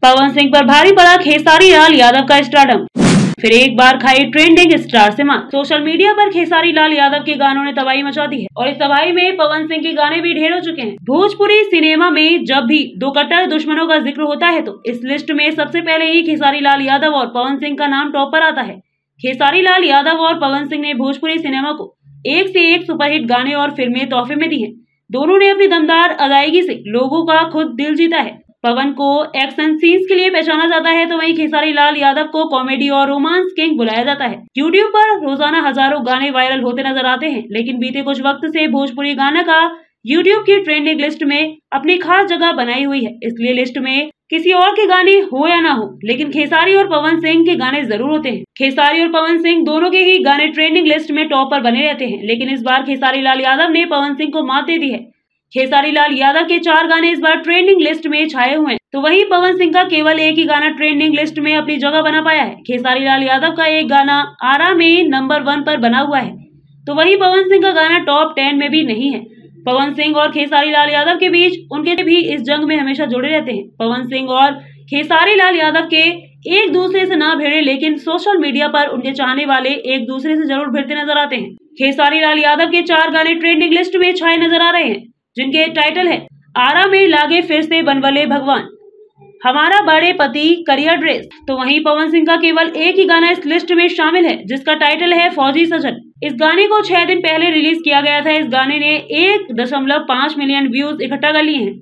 पवन सिंह पर भारी पड़ा खेसारी लाल यादव का स्टारडम। फिर एक बार खाई ट्रेंडिंग स्टार से मार। सोशल मीडिया पर खेसारी लाल यादव के गानों ने तबाही मचा दी है और इस तबाही में पवन सिंह के गाने भी ढेर हो चुके हैं। भोजपुरी सिनेमा में जब भी दो कट्टर दुश्मनों का जिक्र होता है तो इस लिस्ट में सबसे पहले ही खेसारी लाल यादव और पवन सिंह का नाम टॉप पर आता है। खेसारी लाल यादव और पवन सिंह ने भोजपुरी सिनेमा को एक से एक सुपरहिट गाने और फिल्में तोहफे में दी है। दोनों ने अपनी दमदार अदायगी से लोगों का खुद दिल जीता है। पवन को एक्शन सीन्स के लिए पहचाना जाता है तो वहीं खेसारी लाल यादव को कॉमेडी और रोमांस किंग बुलाया जाता है। यूट्यूब पर रोजाना हजारों गाने वायरल होते नजर आते हैं, लेकिन बीते कुछ वक्त से भोजपुरी गाना का यूट्यूब की ट्रेंडिंग लिस्ट में अपनी खास जगह बनाई हुई है। इसलिए लिस्ट में किसी और के गाने हो या ना हो, लेकिन खेसारी और पवन सिंह के गाने जरूर होते हैं। खेसारी और पवन सिंह दोनों के ही गाने ट्रेंडिंग लिस्ट में टॉप पर बने रहते हैं, लेकिन इस बार खेसारी लाल यादव ने पवन सिंह को मात दे दी है। खेसारी लाल यादव के 4 गाने इस बार ट्रेंडिंग लिस्ट में छाए हुए हैं, तो वहीं पवन सिंह का केवल एक ही गाना ट्रेंडिंग लिस्ट में अपनी जगह बना पाया है। खेसारी लाल यादव का एक गाना आरा में नंबर 1 पर बना हुआ है, तो वहीं पवन सिंह का गाना टॉप 10 में भी नहीं है। पवन सिंह और खेसारी लाल यादव के बीच उनके भी इस जंग में हमेशा जुड़े रहते हैं। पवन सिंह और खेसारी लाल यादव के एक दूसरे से ना भिड़े, लेकिन सोशल मीडिया पर उनके चाहने वाले एक दूसरे से जरूर भिड़ते नजर आते हैं। खेसारी लाल यादव के 4 गाने ट्रेंडिंग लिस्ट में छाए नजर आ रहे हैं, जिनके टाइटल है आरा में लागे फिर से बनवले भगवान, हमारा बड़े पति, करियर ड्रेस। तो वहीं पवन सिंह का केवल एक ही गाना इस लिस्ट में शामिल है, जिसका टाइटल है फौजी सजन। इस गाने को 6 दिन पहले रिलीज किया गया था। इस गाने ने 1.5 मिलियन व्यूज इकट्ठा कर लिए हैं।